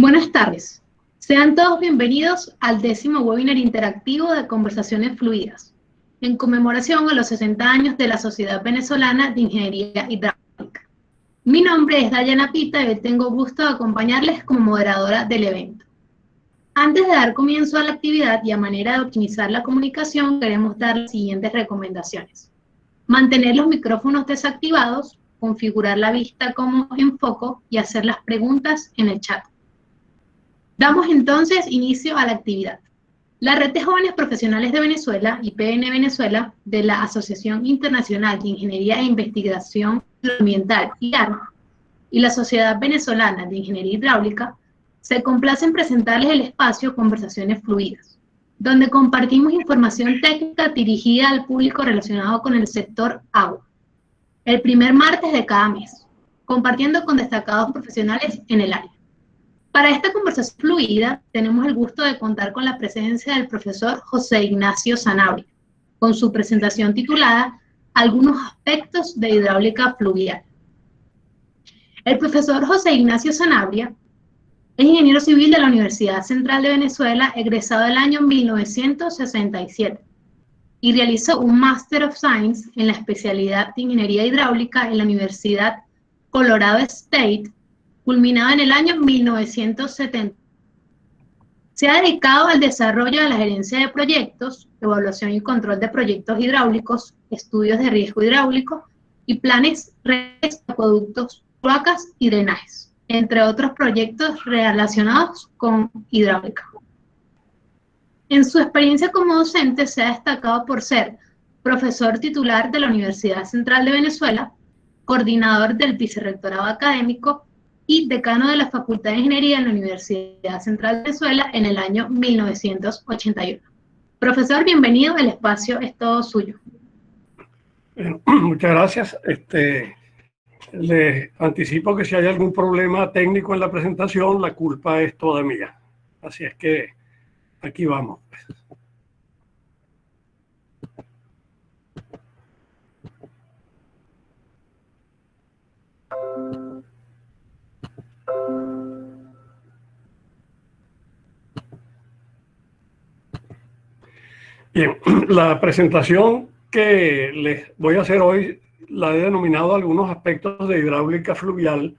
Buenas tardes. Sean todos bienvenidos al 10º webinar interactivo de Conversaciones Fluidas, en conmemoración a los 60 años de la Sociedad Venezolana de Ingeniería Hidráulica. Mi nombre es Dayana Pita y hoy tengo gusto de acompañarles como moderadora del evento. Antes de dar comienzo a la actividad y a manera de optimizar la comunicación, queremos dar las siguientes recomendaciones. Mantener los micrófonos desactivados, configurar la vista como en foco y hacer las preguntas en el chat. Damos entonces inicio a la actividad. La Red de Jóvenes Profesionales de Venezuela, IPN Venezuela, de la Asociación Internacional de Ingeniería e Investigación Ambiental, IAR, y la Sociedad Venezolana de Ingeniería Hidráulica, se complace en presentarles el espacio Conversaciones Fluidas, donde compartimos información técnica dirigida al público relacionado con el sector agua, el primer martes de cada mes, compartiendo con destacados profesionales en el área. Para esta conversación fluida, tenemos el gusto de contar con la presencia del profesor José Ignacio Sanabria, con su presentación titulada Algunos aspectos de hidráulica fluvial. El profesor José Ignacio Sanabria es ingeniero civil de la Universidad Central de Venezuela, egresado del año 1967, y realizó un Master of Science en la especialidad de Ingeniería Hidráulica en la Universidad Colorado State, culminado en el año 1970. Se ha dedicado al desarrollo de la gerencia de proyectos, evaluación y control de proyectos hidráulicos, estudios de riesgo hidráulico y planes, redes, acueductos, cloacas y drenajes, entre otros proyectos relacionados con hidráulica. En su experiencia como docente se ha destacado por ser profesor titular de la Universidad Central de Venezuela, coordinador del vicerrectorado académico y decano de la Facultad de Ingeniería en la Universidad Central de Venezuela en el año 1981. Profesor, bienvenido, el espacio es todo suyo. Muchas gracias. Les anticipo que si hay algún problema técnico en la presentación, la culpa es toda mía. Así es que aquí vamos. Bien, la presentación que les voy a hacer hoy la he denominado algunos aspectos de hidráulica fluvial,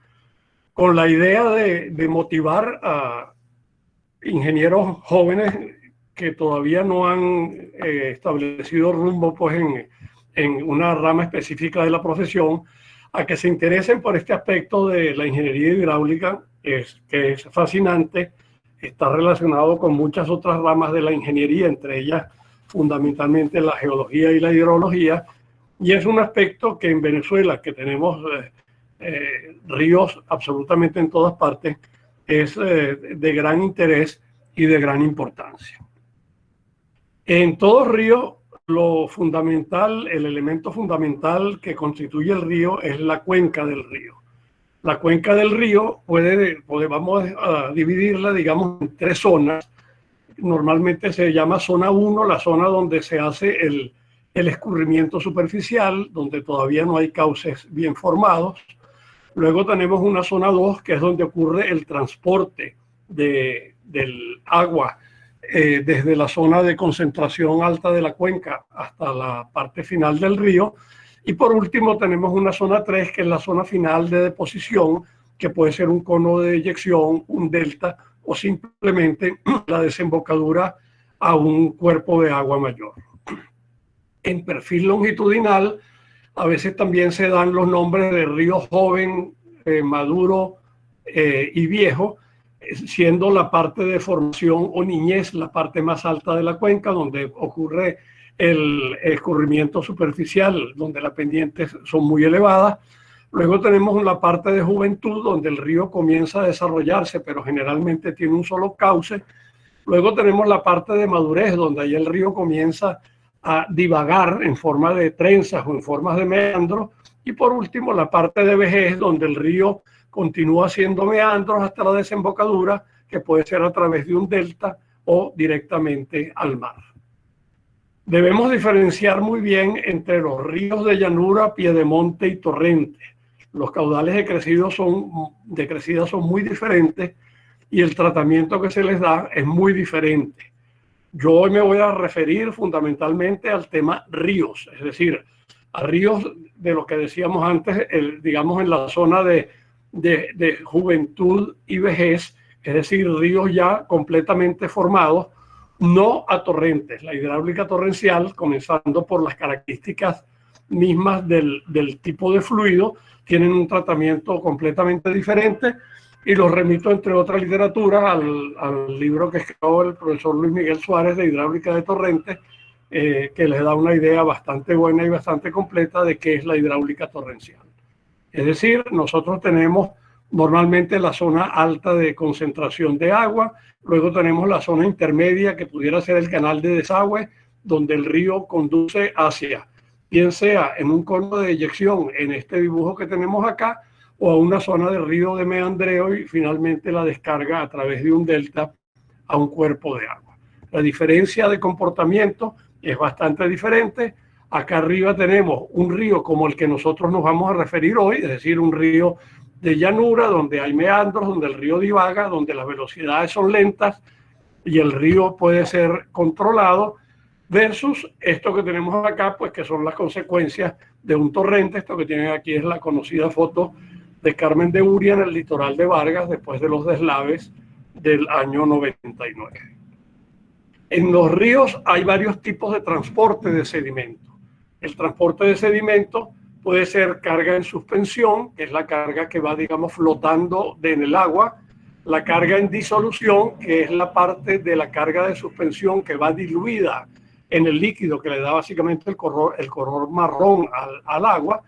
con la idea de motivar a ingenieros jóvenes que todavía no han establecido rumbo pues, en una rama específica de la profesión, a que se interesen por este aspecto de la ingeniería hidráulica, que es fascinante, está relacionado con muchas otras ramas de la ingeniería, entre ellas fundamentalmente la geología y la hidrología, y es un aspecto que en Venezuela, que tenemos ríos absolutamente en todas partes, es de gran interés y de gran importancia. En todo río, lo fundamental, el elemento fundamental que constituye el río es la cuenca del río. La cuenca del río vamos a dividirla, digamos, en tres zonas. Normalmente se llama zona 1, la zona donde se hace el escurrimiento superficial, donde todavía no hay cauces bien formados. Luego tenemos una zona 2, que es donde ocurre el transporte del agua desde la zona de concentración alta de la cuenca hasta la parte final del río. Y por último tenemos una zona 3, que es la zona final de deposición, que puede ser un cono de eyección, un delta o simplemente la desembocadura a un cuerpo de agua mayor. En perfil longitudinal, a veces también se dan los nombres de río joven, maduro y viejo, siendo la parte de formación o niñez la parte más alta de la cuenca, donde ocurre el escurrimiento superficial, donde las pendientes son muy elevadas. Luego tenemos la parte de juventud, donde el río comienza a desarrollarse, pero generalmente tiene un solo cauce. Luego tenemos la parte de madurez, donde ahí el río comienza a divagar en forma de trenzas o en formas de meandros. Y por último, la parte de vejez, donde el río continúa haciendo meandros hasta la desembocadura, que puede ser a través de un delta o directamente al mar. Debemos diferenciar muy bien entre los ríos de llanura, piedemonte y torrente. Los caudales de crecida son muy diferentes, y el tratamiento que se les da es muy diferente. Yo hoy me voy a referir fundamentalmente al tema ríos, es decir, a ríos de lo que decíamos antes, digamos en la zona de juventud y vejez, es decir, ríos ya completamente formados, no a torrentes. La hidráulica torrencial, comenzando por las características mismas del tipo de fluido, tienen un tratamiento completamente diferente, y los remito, entre otras literaturas, al libro que escribió el profesor Luis Miguel Suárez de Hidráulica de Torrentes, que les da una idea bastante buena y bastante completa de qué es la hidráulica torrencial. Es decir, nosotros tenemos normalmente la zona alta de concentración de agua, luego tenemos la zona intermedia que pudiera ser el canal de desagüe, donde el río conduce hacia, bien sea en un cono de eyección en este dibujo que tenemos acá, o a una zona de río de meandreo y finalmente la descarga a través de un delta a un cuerpo de agua. La diferencia de comportamiento es bastante diferente. Acá arriba tenemos un río como el que nosotros nos vamos a referir hoy, es decir, un río de llanura donde hay meandros, donde el río divaga, donde las velocidades son lentas y el río puede ser controlado, versus esto que tenemos acá, pues que son las consecuencias de un torrente. Esto que tienen aquí es la conocida foto de Carmen de Uria en el litoral de Vargas después de los deslaves del año 99. En los ríos hay varios tipos de transporte de sedimento. El transporte de sedimento puede ser carga en suspensión, que es la carga que va, digamos, flotando en el agua, la carga en disolución, que es la parte de la carga de suspensión que va diluida en el líquido, que le da básicamente el color marrón al agua.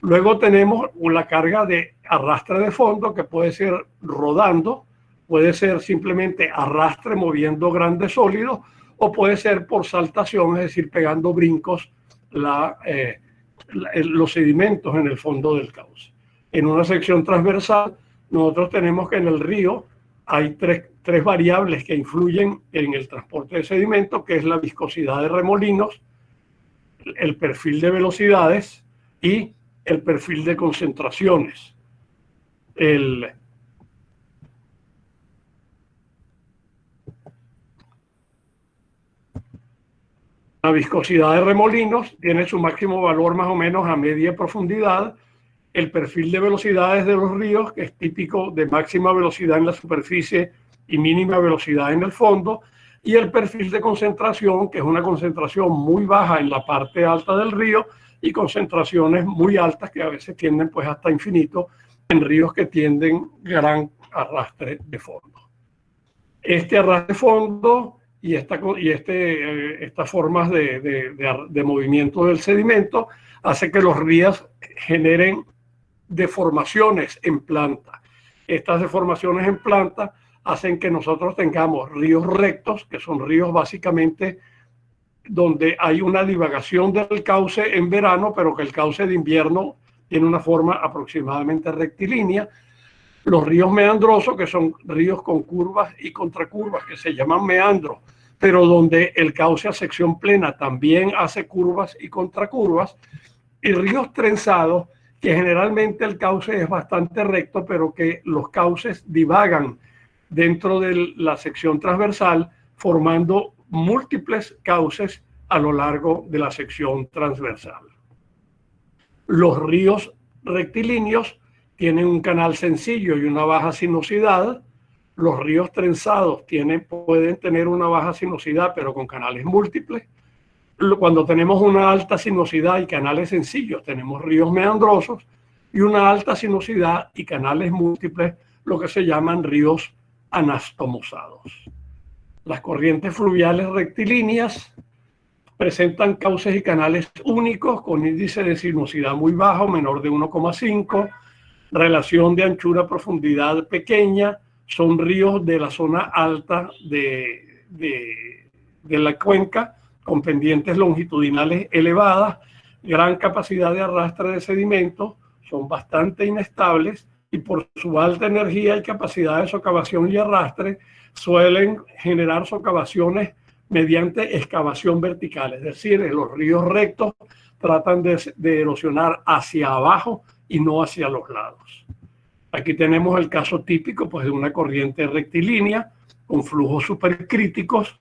Luego tenemos la carga de arrastre de fondo, que puede ser rodando, puede ser simplemente arrastre moviendo grandes sólidos, o puede ser por saltación, es decir, pegando brincos los sedimentos en el fondo del cauce. En una sección transversal, nosotros tenemos que en el río hay tres variables que influyen en el transporte de sedimentos, que es la viscosidad de remolinos, el perfil de velocidades y el perfil de concentraciones. La viscosidad de remolinos tiene su máximo valor más o menos a media profundidad. El perfil de velocidades de los ríos, que es típico de máxima velocidad en la superficie y mínima velocidad en el fondo. Y el perfil de concentración, que es una concentración muy baja en la parte alta del río y concentraciones muy altas que a veces tienden pues hasta infinito en ríos que tienden gran arrastre de fondo. Este arrastre de fondo y estas formas de movimiento del sedimento hace que los ríos generen deformaciones en planta. Estas deformaciones en planta hacen que nosotros tengamos ríos rectos, que son ríos básicamente donde hay una divagación del cauce en verano, pero que el cauce de invierno tiene una forma aproximadamente rectilínea. Los ríos meandrosos, que son ríos con curvas y contracurvas, que se llaman meandros, pero donde el cauce a sección plena también hace curvas y contracurvas. Y ríos trenzados, que generalmente el cauce es bastante recto, pero que los cauces divagan dentro de la sección transversal, formando múltiples cauces a lo largo de la sección transversal. Los ríos rectilíneos tienen un canal sencillo y una baja sinuosidad. Los ríos trenzados pueden tener una baja sinuosidad, pero con canales múltiples. Cuando tenemos una alta sinuosidad y canales sencillos, tenemos ríos meandrosos, y una alta sinuosidad y canales múltiples, lo que se llaman ríos anastomosados. Las corrientes fluviales rectilíneas presentan cauces y canales únicos con índice de sinuosidad muy bajo, menor de 1,5, relación de anchura-profundidad pequeña. Son ríos de la zona alta de la cuenca, con pendientes longitudinales elevadas, gran capacidad de arrastre de sedimentos, son bastante inestables y por su alta energía y capacidad de socavación y arrastre suelen generar socavaciones mediante excavación vertical, es decir, en los ríos rectos tratan de erosionar hacia abajo y no hacia los lados. Aquí tenemos el caso típico pues, de una corriente rectilínea con flujos supercríticos.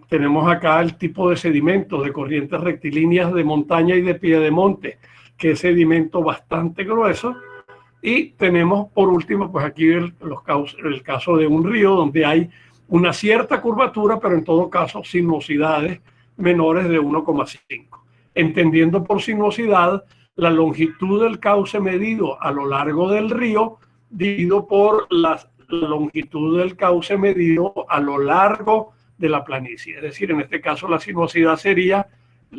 Tenemos acá el tipo de sedimentos de corrientes rectilíneas de montaña y de piedemonte, que es sedimento bastante grueso. Y tenemos por último, pues aquí el caso de un río donde hay una cierta curvatura, pero en todo caso sinuosidades menores de 1,5. Entendiendo por sinuosidad la longitud del cauce medido a lo largo del río dividido por la longitud del cauce medido a lo largo de la planicie. Es decir, en este caso la sinuosidad sería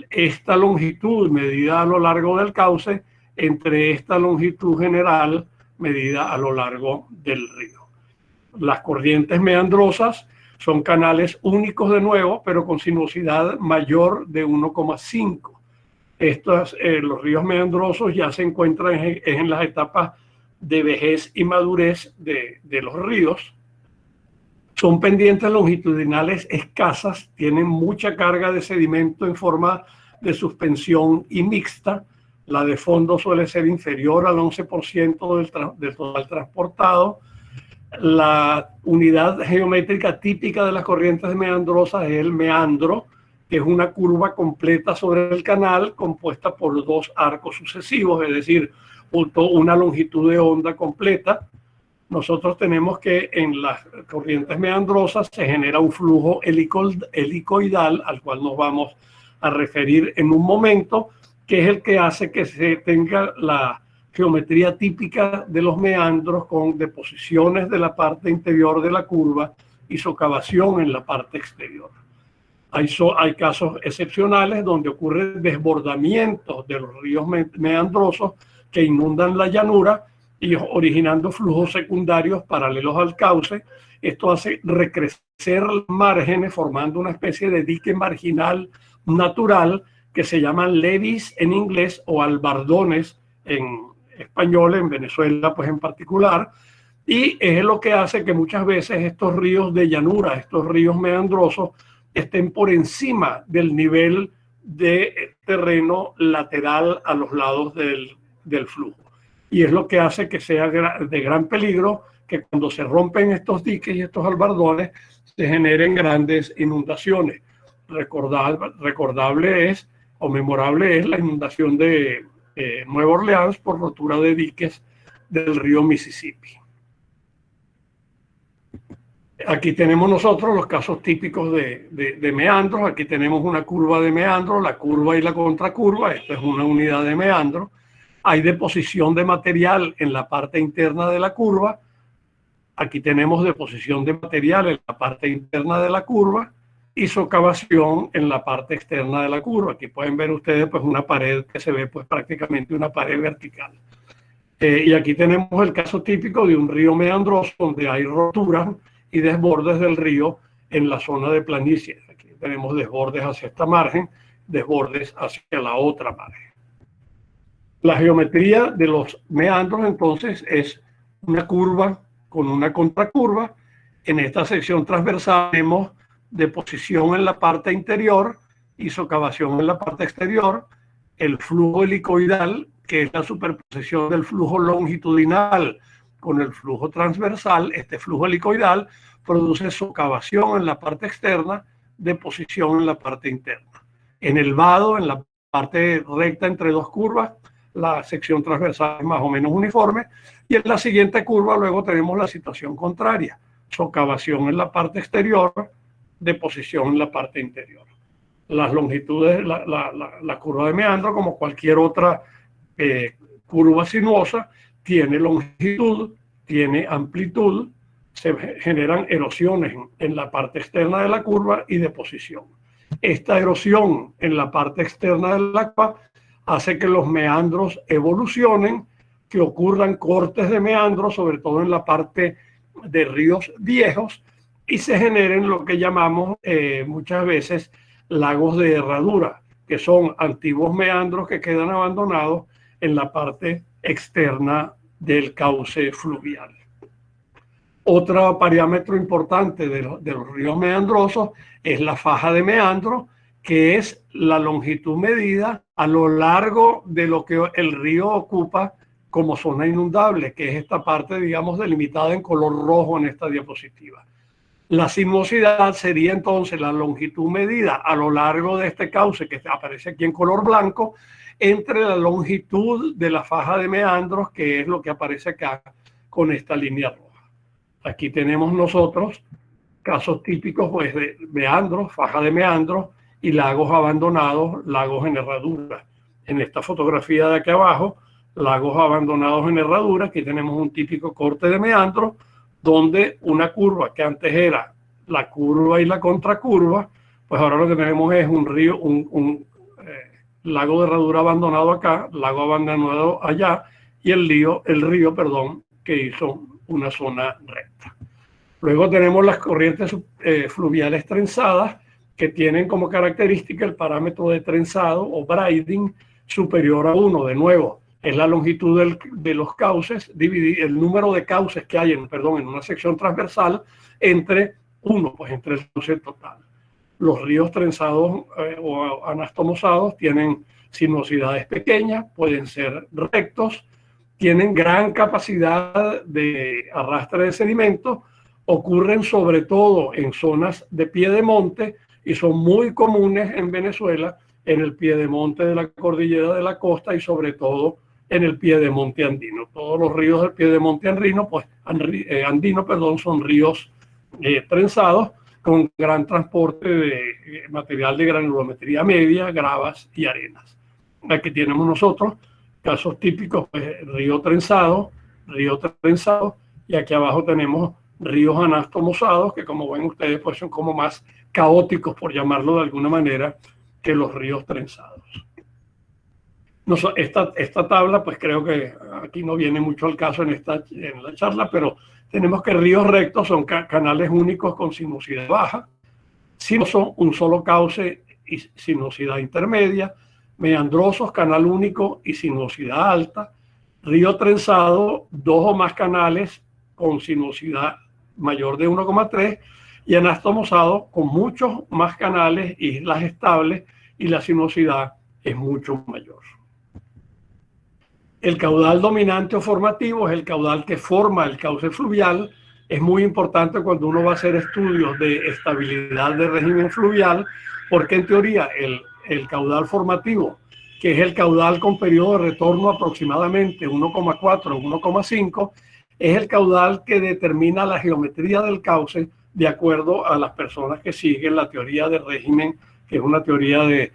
esta longitud medida a lo largo del cauce entre esta longitud general medida a lo largo del río. Las corrientes meandrosas son canales únicos de nuevo, pero con sinuosidad mayor de 1,5. Los ríos meandrosos ya se encuentran en las etapas de vejez y madurez de los ríos. Son pendientes longitudinales escasas, tienen mucha carga de sedimento en forma de suspensión y mixta. La de fondo suele ser inferior al 11% del total transportado. La unidad geométrica típica de las corrientes meandrosas es el meandro, que es una curva completa sobre el canal compuesta por dos arcos sucesivos, es decir, una longitud de onda completa. Nosotros tenemos que en las corrientes meandrosas se genera un flujo helicoidal, al cual nos vamos a referir en un momento, que es el que hace que se tenga la geometría típica de los meandros con deposiciones de la parte interior de la curva y socavación en la parte exterior. Hay casos excepcionales donde ocurre desbordamiento de los ríos meandrosos que inundan la llanura y originando flujos secundarios paralelos al cauce. Esto hace recrecer márgenes formando una especie de dique marginal natural que se llaman levees en inglés o albardones en español, en Venezuela pues en particular, y es lo que hace que muchas veces estos ríos de llanura, estos ríos meandrosos, estén por encima del nivel de terreno lateral a los lados del flujo. Y es lo que hace que sea de gran peligro que cuando se rompen estos diques y estos albardones se generen grandes inundaciones. Recordable es, o memorable es, la inundación de Nueva Orleans por rotura de diques del río Mississippi. Aquí tenemos nosotros los casos típicos de meandros. Aquí tenemos una curva de meandro, la curva y la contracurva. Esta es una unidad de meandro. Hay deposición de material en la parte interna de la curva. Aquí tenemos deposición de material en la parte interna de la curva y socavación en la parte externa de la curva. Aquí pueden ver ustedes pues una pared que se ve pues prácticamente una pared vertical. Y aquí tenemos el caso típico de un río meandroso donde hay roturas y desbordes del río en la zona de planicie. Aquí tenemos desbordes hacia esta margen, desbordes hacia la otra margen. La geometría de los meandros entonces es una curva con una contracurva. En esta sección transversal tenemos deposición en la parte interior y socavación en la parte exterior. El flujo helicoidal, que es la superposición del flujo longitudinal con el flujo transversal. Este flujo helicoidal produce socavación en la parte externa, deposición en la parte interna. En el vado, en la parte recta entre dos curvas, la sección transversal es más o menos uniforme, y en la siguiente curva luego tenemos la situación contraria: socavación en la parte exterior, deposición en la parte interior. Las longitudes, la curva de meandro, como cualquier otra curva sinuosa, tiene longitud, tiene amplitud, se generan erosiones en la parte externa de la curva y deposición. Esta erosión en la parte externa de la curva hace que los meandros evolucionen, que ocurran cortes de meandros, sobre todo en la parte de ríos viejos, y se generen lo que llamamos muchas veces lagos de herradura, que son antiguos meandros que quedan abandonados en la parte externa del cauce fluvial. Otro parámetro importante de los ríos meandrosos es la faja de meandro, que es la longitud medida a lo largo de lo que el río ocupa como zona inundable, que es esta parte, digamos, delimitada en color rojo en esta diapositiva. La sinuosidad sería entonces la longitud medida a lo largo de este cauce que aparece aquí en color blanco entre la longitud de la faja de meandros, que es lo que aparece acá con esta línea roja. Aquí tenemos nosotros casos típicos pues, de meandros, faja de meandros y lagos abandonados, lagos en herradura. En esta fotografía de aquí abajo, lagos abandonados en herradura, aquí tenemos un típico corte de meandros, donde una curva que antes era la curva y la contracurva, pues ahora lo que tenemos es un río, lago de herradura abandonado acá, lago abandonado allá, y el río, que hizo una zona recta. Luego tenemos las corrientes fluviales trenzadas, que tienen como característica el parámetro de trenzado o braiding superior a 1. De nuevo, es la longitud de los cauces, dividir el número de cauces que hay en una sección transversal entre 1, pues entre el cauce total. Los ríos trenzados o anastomosados tienen sinuosidades pequeñas, pueden ser rectos, tienen gran capacidad de arrastre de sedimentos, ocurren sobre todo en zonas de piedemonte y son muy comunes en Venezuela, en el piedemonte de la cordillera de la costa y sobre todo en el piedemonte andino. Todos los ríos del piedemonte andino, son ríos trenzados con gran transporte de material de granulometría media, gravas y arenas. Aquí tenemos nosotros casos típicos, pues, río trenzado, y aquí abajo tenemos ríos anastomosados, que como ven ustedes, pues son como más caóticos, por llamarlo de alguna manera, que los ríos trenzados. Esta tabla, pues creo que aquí no viene mucho al caso en la charla, pero tenemos que ríos rectos son canales únicos con sinuosidad baja, sinuoso, un solo cauce y sinuosidad intermedia, meandrosos, canal único y sinuosidad alta, río trenzado, 2 o más canales con sinuosidad mayor de 1,3 y anastomosado con muchos más canales, islas estables, y la sinuosidad es mucho mayor. El caudal dominante o formativo es el caudal que forma el cauce fluvial. Es muy importante cuando uno va a hacer estudios de estabilidad de régimen fluvial, porque en teoría el caudal formativo, que es el caudal con periodo de retorno aproximadamente 1,4 o 1,5, es el caudal que determina la geometría del cauce de acuerdo a las personas que siguen la teoría de régimen, que es una teoría de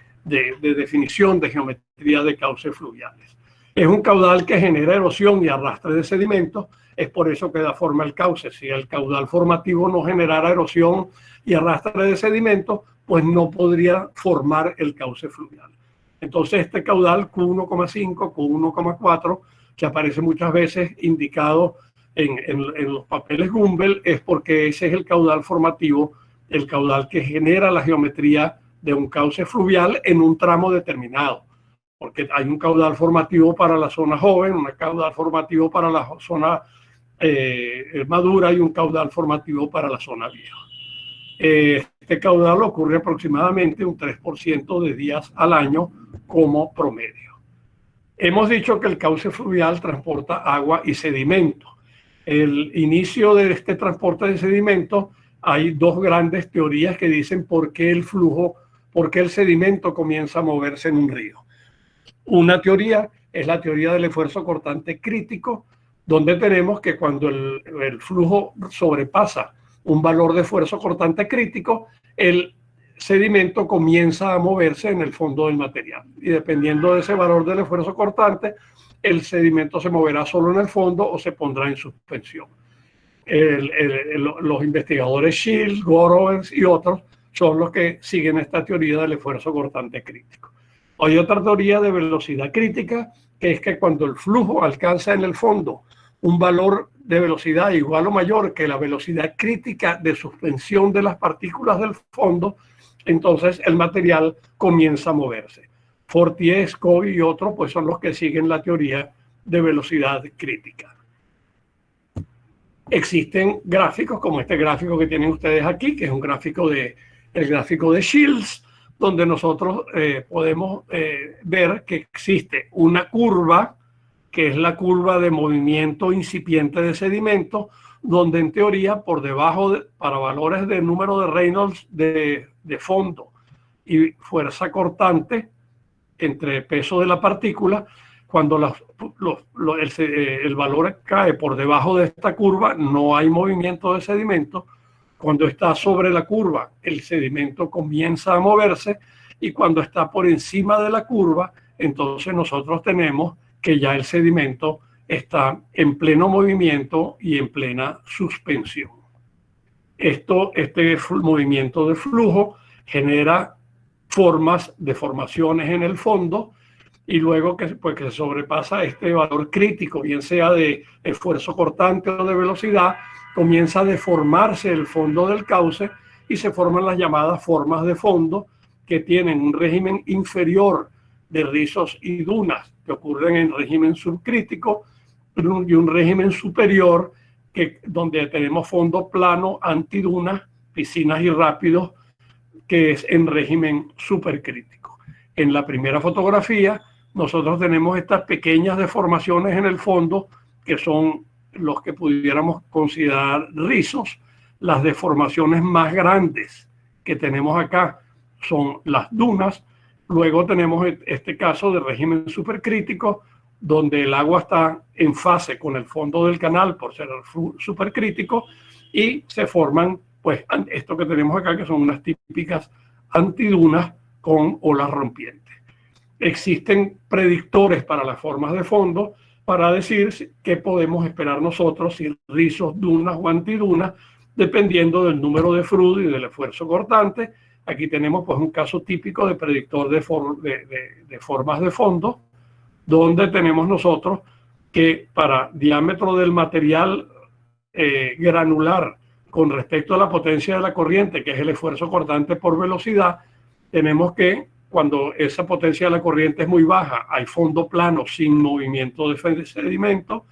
definición de geometría de cauces fluviales. Es un caudal que genera erosión y arrastre de sedimentos, es por eso que da forma al cauce. Si el caudal formativo no generara erosión y arrastre de sedimentos, pues no podría formar el cauce fluvial. Entonces este caudal Q1,5, Q1,4, que aparece muchas veces indicado en los papeles Gumbel, es porque ese es el caudal formativo, el caudal que genera la geometría de un cauce fluvial en un tramo determinado. Porque hay un caudal formativo para la zona joven, un caudal formativo para la zona madura y un caudal formativo para la zona vieja. Este caudal ocurre aproximadamente un 3% de días al año como promedio. Hemos dicho que el cauce fluvial transporta agua y sedimento. El inicio de este transporte de sedimento, hay 2 grandes teorías que dicen por qué el sedimento comienza a moverse en un río. Una teoría es la teoría del esfuerzo cortante crítico, donde tenemos que cuando el flujo sobrepasa un valor de esfuerzo cortante crítico, el sedimento comienza a moverse en el fondo del material. Y dependiendo de ese valor del esfuerzo cortante, el sedimento se moverá solo en el fondo o se pondrá en suspensión. Los investigadores Shields, Gorovens y otros son los que siguen esta teoría del esfuerzo cortante crítico. Hay otra teoría de velocidad crítica, que es que cuando el flujo alcanza en el fondo un valor de velocidad igual o mayor que la velocidad crítica de suspensión de las partículas del fondo, entonces el material comienza a moverse. Fortier, Scobie y otros pues son los que siguen la teoría de velocidad crítica. Existen gráficos como este gráfico que tienen ustedes aquí, que es un gráfico el gráfico de Shields, donde nosotros podemos ver que existe una curva que es la curva de movimiento incipiente de sedimento, donde en teoría por debajo, para valores de número de Reynolds de fondo y fuerza cortante entre peso de la partícula, cuando el valor cae por debajo de esta curva, no hay movimiento de sedimento. Cuando está sobre la curva, el sedimento comienza a moverse, y cuando está por encima de la curva, entonces nosotros tenemos que ya el sedimento está en pleno movimiento y en plena suspensión. Este movimiento de flujo genera deformaciones en el fondo, y luego que se sobrepasa este valor crítico, bien sea de esfuerzo cortante o de velocidad, comienza a deformarse el fondo del cauce y se forman las llamadas formas de fondo, que tienen un régimen inferior de rizos y dunas que ocurren en régimen subcrítico, y un régimen superior donde tenemos fondo plano, antidunas, piscinas y rápidos, que es en régimen supercrítico. En la primera fotografía nosotros tenemos estas pequeñas deformaciones en el fondo, que son los que pudiéramos considerar rizos. Las deformaciones más grandes que tenemos acá son las dunas. Luego tenemos este caso de régimen supercrítico, donde el agua está en fase con el fondo del canal por ser supercrítico, y se forman, pues, esto que tenemos acá, que son unas típicas antidunas con olas rompientes. Existen predictores para las formas de fondo para decir qué podemos esperar nosotros, si rizos, dunas o antidunas, dependiendo del número de fruto y del esfuerzo cortante. Aquí tenemos, pues, un caso típico de predictor de formas de fondo, donde tenemos nosotros que para diámetro del material granular con respecto a la potencia de la corriente, que es el esfuerzo cortante por velocidad, tenemos que, cuando esa potencia de la corriente es muy baja, hay fondo plano sin movimiento de sedimento.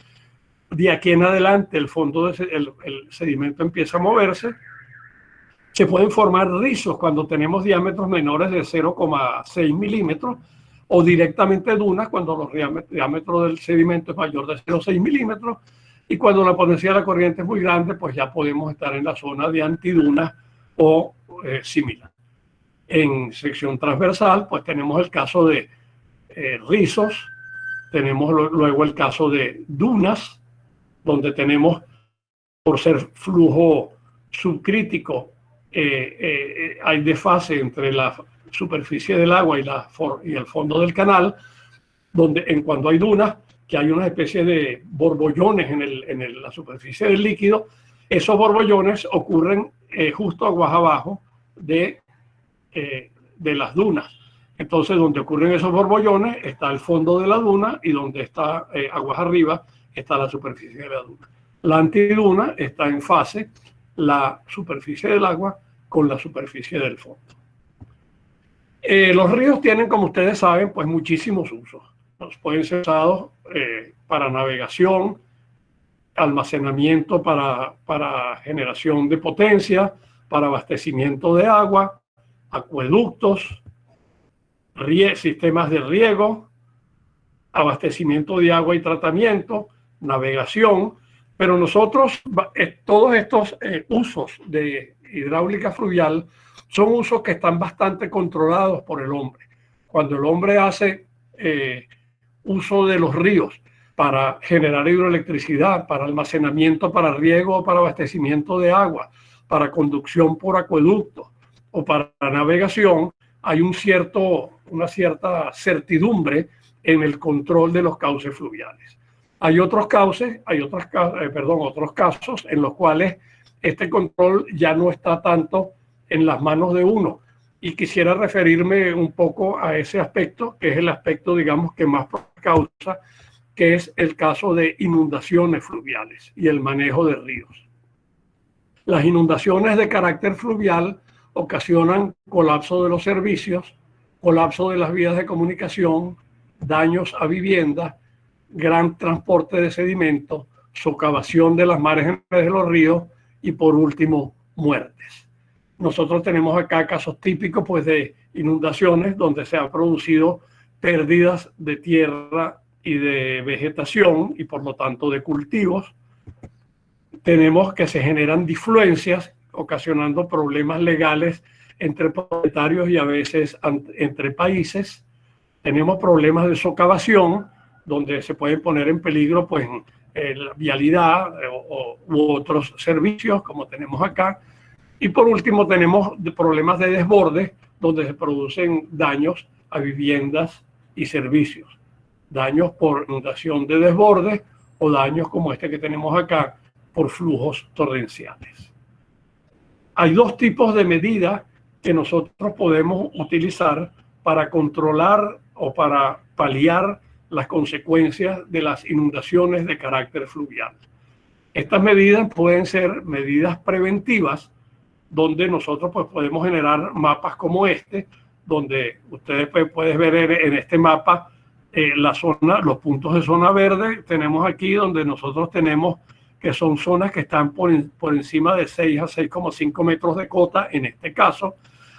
De aquí en adelante el sedimento empieza a moverse. Se pueden formar rizos cuando tenemos diámetros menores de 0,6 milímetros, o directamente dunas cuando los diámetros del sedimento es mayor de 0,6 milímetros, y cuando la potencia de la corriente es muy grande, pues ya podemos estar en la zona de antidunas o similar. En sección transversal, pues tenemos el caso de rizos, tenemos luego el caso de dunas, donde tenemos, por ser flujo subcrítico, hay desfase entre la superficie del agua y el fondo del canal, donde cuando hay dunas, que hay una especie de borbollones en la superficie del líquido. Esos borbollones ocurren justo aguas abajo de las dunas. Entonces, donde ocurren esos borbollones está el fondo de la duna, y donde está aguas arriba está la superficie de la duna. La antiduna está en fase la superficie del agua con la superficie del fondo. Los ríos tienen, como ustedes saben, pues muchísimos usos. Pueden ser usados para navegación, almacenamiento para generación de potencia, para abastecimiento de agua, acueductos, sistemas de riego, abastecimiento de agua y tratamiento, navegación. Pero nosotros, todos estos usos de hidráulica fluvial son usos que están bastante controlados por el hombre. Cuando el hombre hace uso de los ríos para generar hidroelectricidad, para almacenamiento, para riego, para abastecimiento de agua, para conducción por acueducto o para navegación, hay una cierta certidumbre en el control de los cauces fluviales. Hay otros casos en los cuales este control ya no está tanto en las manos de uno. Y quisiera referirme un poco a ese aspecto, que es el aspecto, digamos, que más causa, que es el caso de inundaciones fluviales y el manejo de ríos. Las inundaciones de carácter fluvial ocasionan colapso de los servicios, colapso de las vías de comunicación, daños a viviendas, gran transporte de sedimentos, socavación de las márgenes de los ríos y, por último, muertes. Nosotros tenemos acá casos típicos, pues, de inundaciones donde se han producido pérdidas de tierra y de vegetación y por lo tanto de cultivos. Tenemos que se generan difluencias ocasionando problemas legales entre propietarios y a veces entre países. Tenemos problemas de socavación, donde se pueden poner en peligro pues, la vialidad u otros servicios, como tenemos acá. Y por último tenemos problemas de desborde, donde se producen daños a viviendas y servicios. Daños por inundación de desborde o daños como este que tenemos acá por flujos torrenciales. Hay dos tipos de medidas que nosotros podemos utilizar para controlar o para paliar las consecuencias de las inundaciones de carácter fluvial. Estas medidas pueden ser medidas preventivas, donde nosotros pues, podemos generar mapas como este, donde ustedes pueden ver en este mapa la zona, los puntos de zona verde. Tenemos aquí donde nosotros tenemos que son zonas que están por encima de 6 a 6,5 metros de cota, en este caso,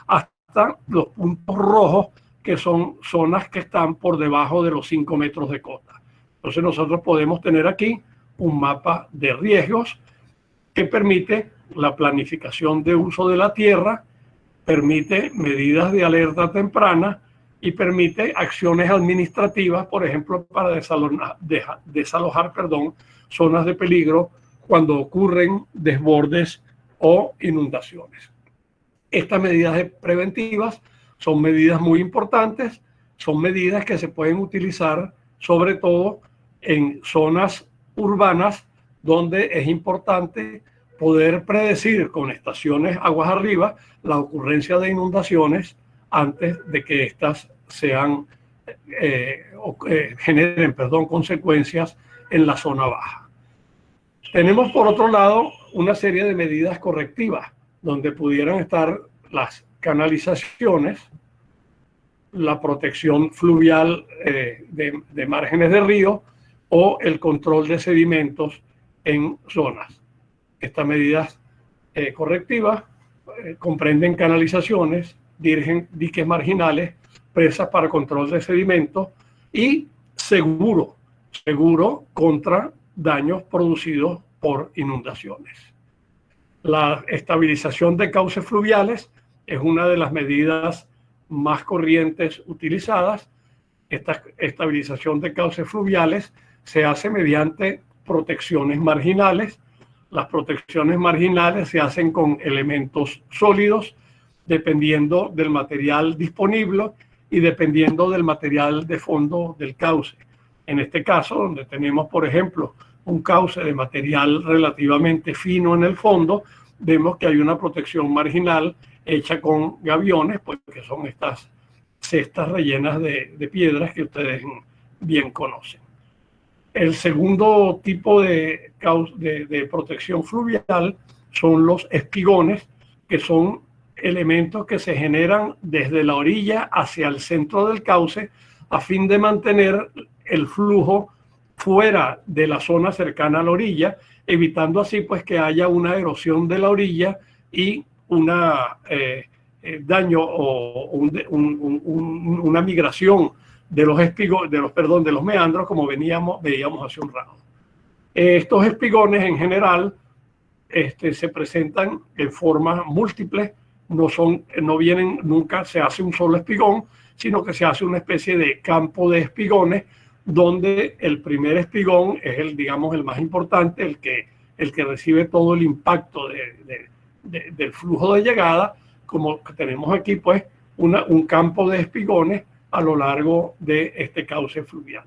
hasta los puntos rojos, que son zonas que están por debajo de los 5 metros de cota. Entonces nosotros podemos tener aquí un mapa de riesgos que permite la planificación de uso de la tierra, permite medidas de alerta temprana y permite acciones administrativas, por ejemplo, para desalojar zonas de peligro cuando ocurren desbordes o inundaciones. Estas medidas preventivas son medidas muy importantes, son medidas que se pueden utilizar sobre todo en zonas urbanas donde es importante poder predecir con estaciones aguas arriba la ocurrencia de inundaciones antes de que éstas generen consecuencias en la zona baja. Tenemos por otro lado una serie de medidas correctivas donde pudieran estar las canalizaciones, la protección fluvial de márgenes de río o el control de sedimentos en zonas. Estas medidas correctivas comprenden canalizaciones, diques marginales, presas para control de sedimentos y seguro contra daños producidos por inundaciones. La estabilización de cauces fluviales es una de las medidas más corrientes utilizadas. Esta estabilización de cauces fluviales se hace mediante protecciones marginales. Las protecciones marginales se hacen con elementos sólidos, dependiendo del material disponible y dependiendo del material de fondo del cauce. En este caso, donde tenemos, por ejemplo, un cauce de material relativamente fino en el fondo, vemos que hay una protección marginal hecha con gaviones, pues, que son estas cestas rellenas de piedras que ustedes bien conocen. El segundo tipo de protección fluvial son los espigones, que son elementos que se generan desde la orilla hacia el centro del cauce a fin de mantener el flujo fuera de la zona cercana a la orilla, evitando así pues que haya una erosión de la orilla y una daño o una migración de los meandros, como veíamos hace un rato. Estos espigones en general se presentan en formas múltiples, no vienen nunca, se hace un solo espigón, sino que se hace una especie de campo de espigones, donde el primer espigón es el más importante, el que recibe todo el impacto del flujo de llegada, como que tenemos aquí pues un campo de espigones a lo largo de este cauce fluvial.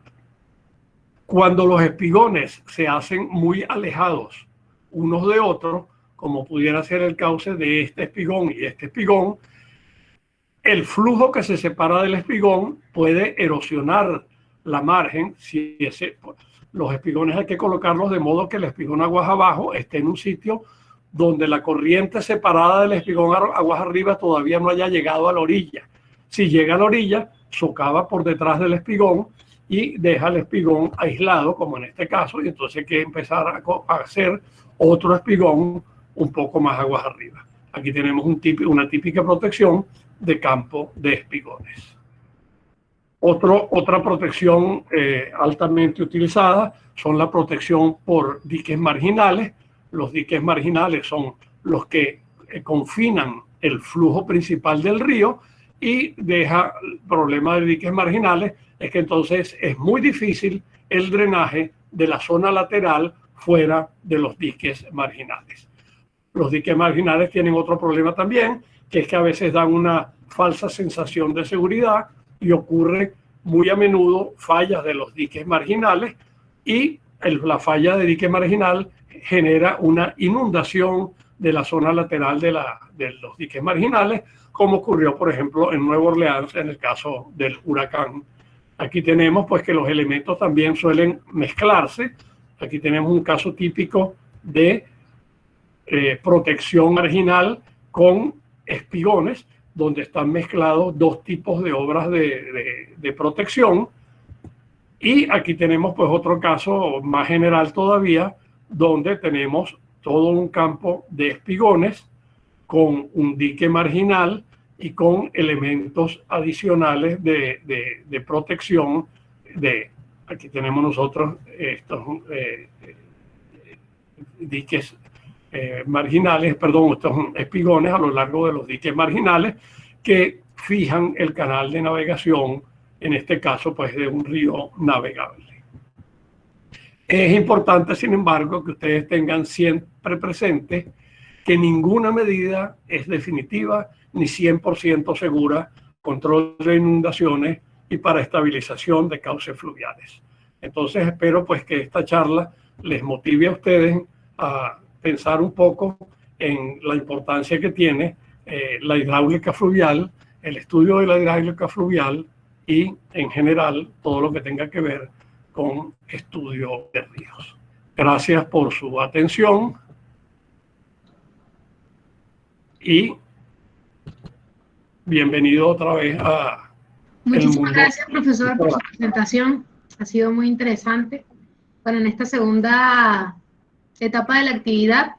Cuando los espigones se hacen muy alejados unos de otros, como pudiera ser el cauce de este espigón y este espigón, el flujo que se separa del espigón puede erosionar la margen. Los espigones hay que colocarlos de modo que el espigón aguas abajo esté en un sitio donde la corriente separada del espigón aguas arriba todavía no haya llegado a la orilla. Si llega a la orilla, socava por detrás del espigón y deja el espigón aislado, como en este caso, y entonces hay que empezar a hacer otro espigón un poco más aguas arriba. Aquí tenemos una típica protección de campo de espigones. Otra protección altamente utilizada son la protección por diques marginales. Los diques marginales son los que confinan el flujo principal del río, y deja el problema de diques marginales es que entonces es muy difícil el drenaje de la zona lateral fuera de los diques marginales. Los diques marginales tienen otro problema también, que es que a veces dan una falsa sensación de seguridad, y ocurre muy a menudo fallas de los diques marginales, y la falla de dique marginal genera una inundación de la zona lateral de los diques marginales, como ocurrió, por ejemplo, en Nueva Orleans en el caso del huracán. Aquí tenemos pues que los elementos también suelen mezclarse. Aquí tenemos un caso típico de protección marginal con espigones, donde están mezclados dos tipos de obras de protección. Y aquí tenemos pues otro caso más general todavía, donde tenemos todo un campo de espigones con un dique marginal y con elementos adicionales de protección. Aquí tenemos nosotros estos diques marginales, perdón, estos espigones a lo largo de los diques marginales que fijan el canal de navegación, en este caso pues de un río navegable. Es importante, sin embargo, que ustedes tengan siempre presente que ninguna medida es definitiva ni 100% segura control de inundaciones y para estabilización de cauces fluviales. Entonces espero pues que esta charla les motive a ustedes a pensar un poco en la importancia que tiene la hidráulica fluvial, el estudio de la hidráulica fluvial y en general todo lo que tenga que ver con estudio de ríos. Gracias por su atención y bienvenido otra vez a Muchísimas gracias, profesor, por su presentación. Ha sido muy interesante. Bueno, en esta segunda etapa de la actividad,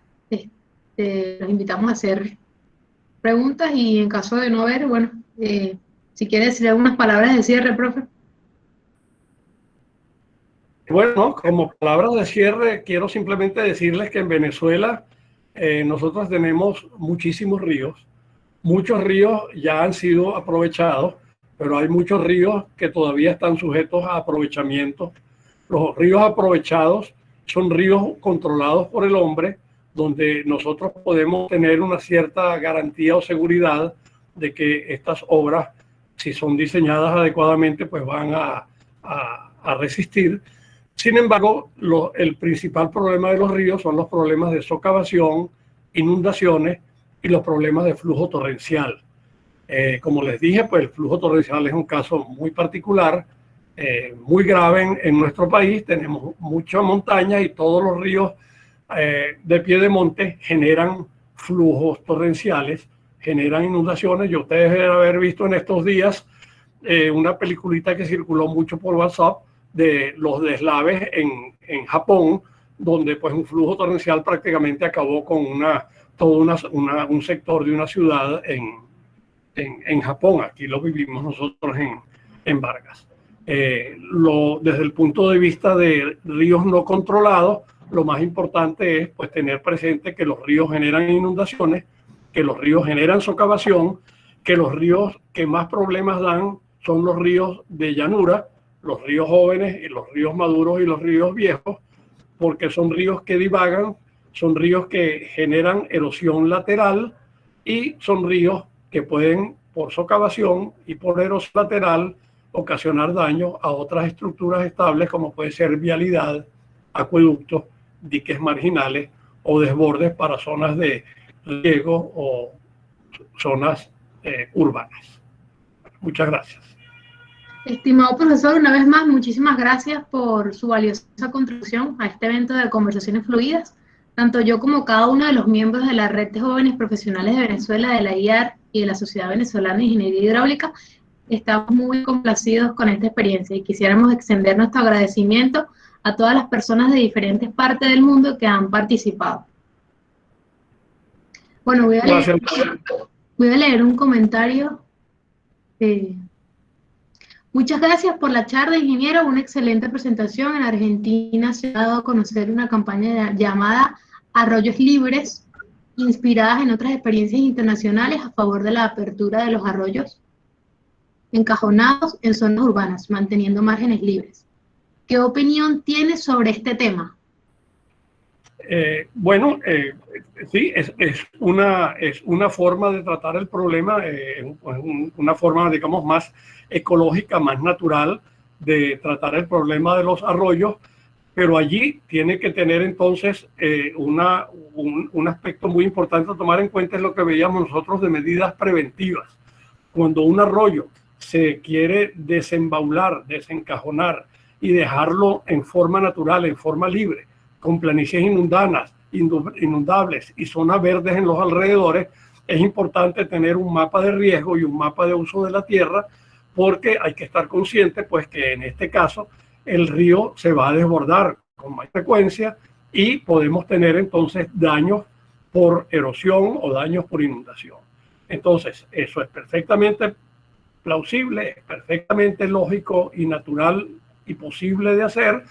los invitamos a hacer preguntas y en caso de no haber, bueno, si quiere decir algunas palabras de cierre, profe. Bueno, como palabras de cierre, quiero simplemente decirles que en Venezuela nosotros tenemos muchísimos ríos. Muchos ríos ya han sido aprovechados, pero hay muchos ríos que todavía están sujetos a aprovechamiento. Los ríos aprovechados son ríos controlados por el hombre, donde nosotros podemos tener una cierta garantía o seguridad de que estas obras, si son diseñadas adecuadamente, pues van a resistir. Sin embargo, el principal problema de los ríos son los problemas de socavación, inundaciones y los problemas de flujo torrencial. Como les dije, pues el flujo torrencial es un caso muy particular, muy grave en nuestro país. Tenemos mucha montaña y todos los ríos de pie de monte generan flujos torrenciales, generan inundaciones. Y ustedes deben haber visto en estos días una peliculita que circuló mucho por WhatsApp de los deslaves en Japón, donde pues un flujo torrencial prácticamente acabó con un sector de una ciudad en Japón. Aquí lo vivimos nosotros en Vargas. Desde el punto de vista de ríos no controlados, lo más importante es pues tener presente que los ríos generan inundaciones, que los ríos generan socavación, que los ríos que más problemas dan son los ríos de llanura, los ríos jóvenes y los ríos maduros y los ríos viejos, porque son ríos que divagan, son ríos que generan erosión lateral y son ríos que pueden, por socavación y por erosión lateral, ocasionar daño a otras estructuras estables como puede ser vialidad, acueductos, diques marginales o desbordes para zonas de riego o zonas urbanas. Muchas gracias. Estimado profesor, una vez más, muchísimas gracias por su valiosa contribución a este evento de Conversaciones Fluidas. Tanto yo como cada uno de los miembros de la Red de Jóvenes Profesionales de Venezuela, de la IAR y de la Sociedad Venezolana de Ingeniería Hidráulica, estamos muy complacidos con esta experiencia y quisiéramos extender nuestro agradecimiento a todas las personas de diferentes partes del mundo que han participado. Bueno, voy a leer un comentario. Muchas gracias por la charla, ingeniero. Una excelente presentación. En Argentina se ha dado a conocer una campaña llamada Arroyos Libres, inspiradas en otras experiencias internacionales a favor de la apertura de los arroyos encajonados en zonas urbanas, manteniendo márgenes libres. ¿Qué opinión tiene sobre este tema? Bueno, sí, es una forma de tratar el problema, una forma, digamos, más ecológica, más natural de tratar el problema de los arroyos, pero allí tiene que tener entonces un aspecto muy importante a tomar en cuenta, es lo que veíamos nosotros de medidas preventivas. Cuando un arroyo se quiere desembaular, desencajonar y dejarlo en forma natural, en forma libre, con planicies inundables y zonas verdes en los alrededores, es importante tener un mapa de riesgo y un mapa de uso de la tierra, porque hay que estar consciente pues que en este caso el río se va a desbordar con más frecuencia y podemos tener entonces daños por erosión o daños por inundación. Entonces, eso es perfectamente plausible, es perfectamente lógico y natural y posible de hacer,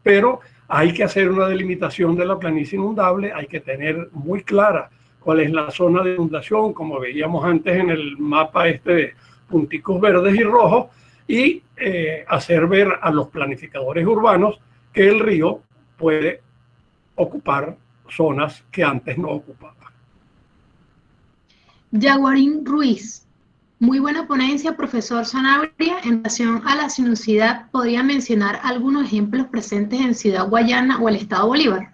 pero hay que hacer una delimitación de la planicie inundable, hay que tener muy clara cuál es la zona de inundación, como veíamos antes en el mapa este de punticos verdes y rojos, y hacer ver a los planificadores urbanos que el río puede ocupar zonas que antes no ocupaba. Yaguarín Ruiz. Muy buena ponencia, profesor Sanabria. En relación a la sinuosidad, ¿podría mencionar algunos ejemplos presentes en Ciudad Guayana o el Estado Bolívar?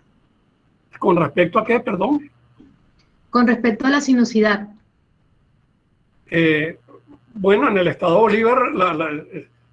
¿Con respecto a qué, perdón? Con respecto a la sinuosidad. Bueno, en el Estado Bolívar la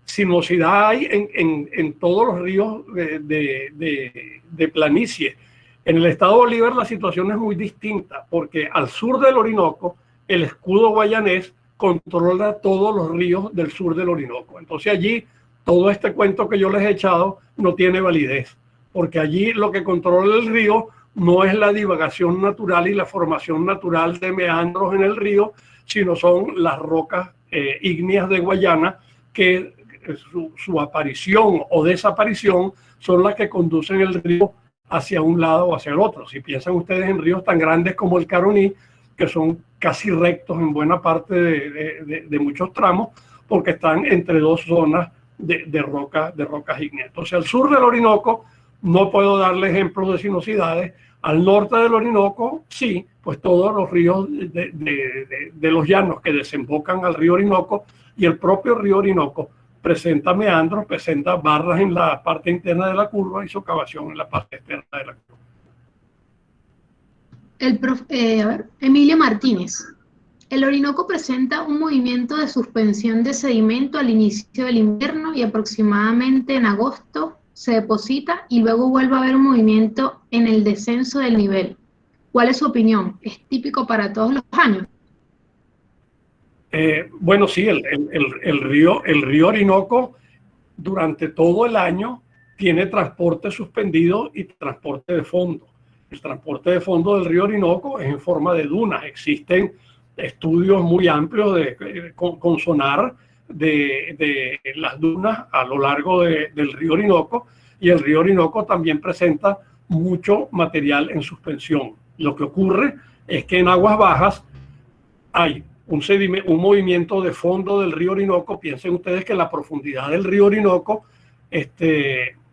sinuosidad hay en todos los ríos de planicie. En el Estado Bolívar la situación es muy distinta, porque al sur del Orinoco, el escudo guayanés controla todos los ríos del sur del Orinoco. Entonces allí todo este cuento que yo les he echado no tiene validez, porque allí lo que controla el río no es la divagación natural y la formación natural de meandros en el río, sino son las rocas ígneas de Guayana, que su aparición o desaparición son las que conducen el río hacia un lado o hacia el otro. Si piensan ustedes en ríos tan grandes como el Caroní, que son casi rectos en buena parte de muchos tramos, porque están entre dos zonas de rocas ígneas. Entonces, al sur del Orinoco no puedo darle ejemplos de sinuosidades. Al norte del Orinoco, sí, pues todos los ríos de los llanos que desembocan al río Orinoco, y el propio río Orinoco presenta meandros, presenta barras en la parte interna de la curva y socavación en la parte externa de la curva. Emilio Martínez. El Orinoco presenta un movimiento de suspensión de sedimento al inicio del invierno y aproximadamente en agosto se deposita y luego vuelve a haber un movimiento en el descenso del nivel. ¿Cuál es su opinión? ¿Es típico para todos los años? Bueno, sí, el río Orinoco durante todo el año tiene transporte suspendido y transporte de fondo. El transporte de fondo del río Orinoco es en forma de dunas. Existen estudios muy amplios con sonar de las dunas a lo largo del río Orinoco, y el río Orinoco también presenta mucho material en suspensión. Lo que ocurre es que en aguas bajas hay un movimiento de fondo del río Orinoco. Piensen ustedes que la profundidad del río Orinoco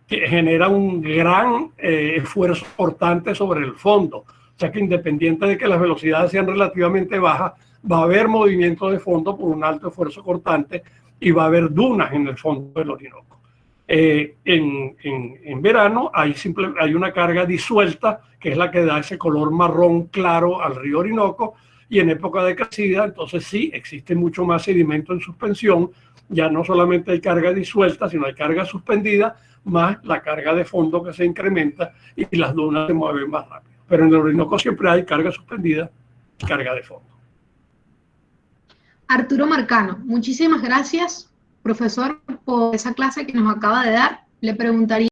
que genera un gran esfuerzo cortante sobre el fondo. O sea que independiente de que las velocidades sean relativamente bajas, va a haber movimiento de fondo por un alto esfuerzo cortante y va a haber dunas en el fondo del Orinoco. En verano hay una carga disuelta, que es la que da ese color marrón claro al río Orinoco, y en época de crecida, entonces sí, existe mucho más sedimento en suspensión. Ya no solamente hay carga disuelta, sino hay carga suspendida, más la carga de fondo que se incrementa y las dunas se mueven más rápido. Pero en el Orinoco siempre hay carga suspendida y carga de fondo. Arturo Marcano, muchísimas gracias, profesor, por esa clase que nos acaba de dar. Le preguntaría